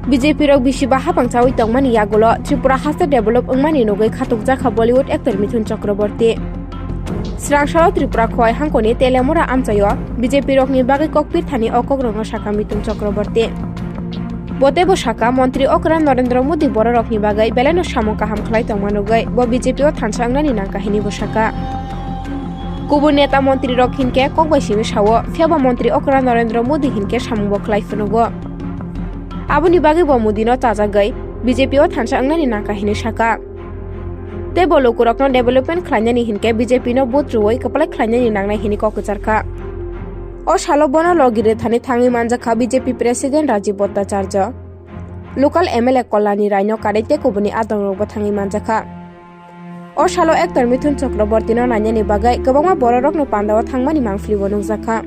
BJP rok bisiba hapang chawi tongmani yagulo Tripura has develop ongmani nogai khatukjaka Bollywood actor Mithun Chakraborty. Srangsaro Tripura khoi hangkoni telemura amchayo BJP rokni bagi kokpir thani okogrongno saka Mithun Chakraborty. Botebo saka Montri Okra Narendra Modi boro rokni bagai beleno samong kaham khlai tongmanogai bo BJP o thansangnani nangkahini bo saka. Kubun neta Montri rok hinke kokbai simi sawo pheba Montri Okra Narendra Modi hinke samong bo khlai phunugo. Aboni bagi bo Modino tajagai BJP o thansangnani nangkahini saka. Tebo lokurokno development khlainani hinke BJP no booth ruoi kaplai khlainani nangnai hini kokcharka. O salo bono logire thani thangi manjaka BJP President Rajiv Bhattacharya. Local MLA Kolani Raino Karete kubuni adong rokbo thangi manjaka. O salo actor Mithun Chakraborty no nanyani bagai gobangma bororokno pandawa thangmani mangflibo nungjaka.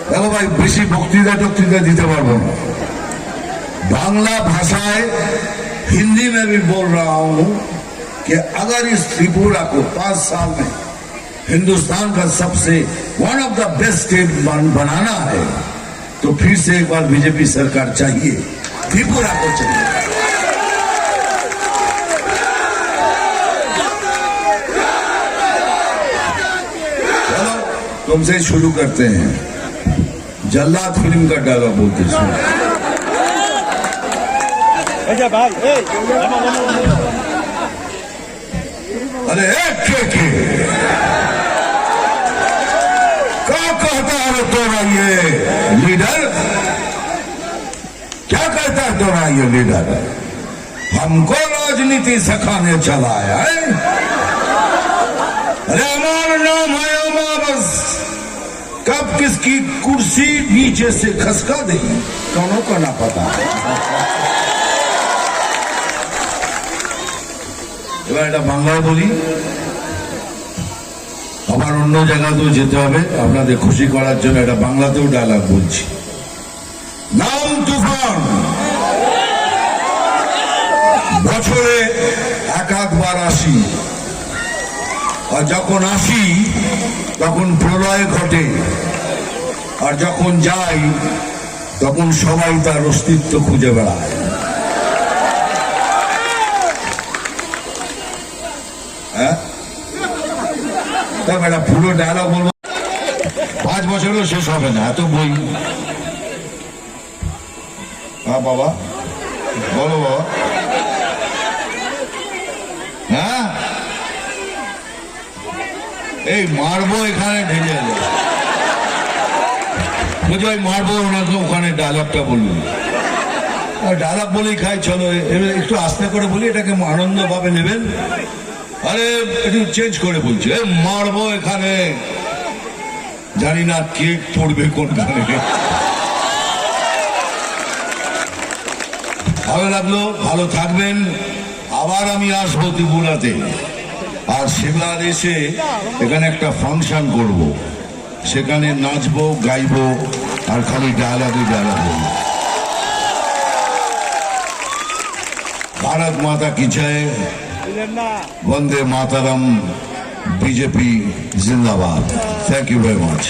देखो भाई बेशी बक्तृता दीते पारबो ना बांग्ला भाषाएं हिंदी में भी बोल रहा हूं कि अगर इस त्रिपुरा को 5 साल में हिंदुस्तान का सबसे one of the best state बनाना है तो फिर से एक बार बीजेपी सरकार चाहिए, त्रिपुरा को चाहिए। चलो तुमसे शुरू करते हैं। जल्लाद फिल्म का डायलॉग बोलते सुनो। अरे के क्या कहता है तोरा ये लीडर, क्या कहता है तोरा ये लीडर? हमको राजनीति सिखाने चला है। अरे हमारा नाम है अमावस, कब किसकी कुर्सी नीचे से खसका देगी दोनों का ना पता। এবার এটা বাংলায় বলি, আবার অন্য জায়গাতেও যেতে হবে আপনাদের খুশি করার জন্য। এটা বাংলাতেও ডায়লগ বলছি। নাম তুফান, বছরে একবার আসি, আর যখন আসি তখন প্রলয় ঘটে, আর যখন যাই তখন সবাই তার অস্তিত্ব খুঁজে বেড়ায়। হ্যাঁ, একটা পুরো ডায়লগ বলবো, 5 বছরও শেষ হবে না এত বই। হ্যাঁ বাবা, বলো বাবা। হ্যাঁ, এই মারবো এখানে ঢেলে বুঝো, মারবো ওনাকে ওখানে ডায়লগটা বলবো। ডায়লগ বলেই খাই, চলো একটু আস্তে করে বলি, এটাকে আনন্দ ভাবে নেবেন। আরে একটু চেঞ্জ করে বলছি, মারবো এখানে, জানি না কেক পড়বে কোনখানে। ভালো লাগলো, ভালো থাকবেন। আবার আমি আসবো ত্রিপুরাতে, আর শিমলার এসে এখানে একটা ফাংশন করব, সেখানে নাচবো গাইবো আর খালি ডায়লগ বলবো। भारत माता की जय, वंदे मातरम, बीजेपी जिंदाबाद। Thank you very much.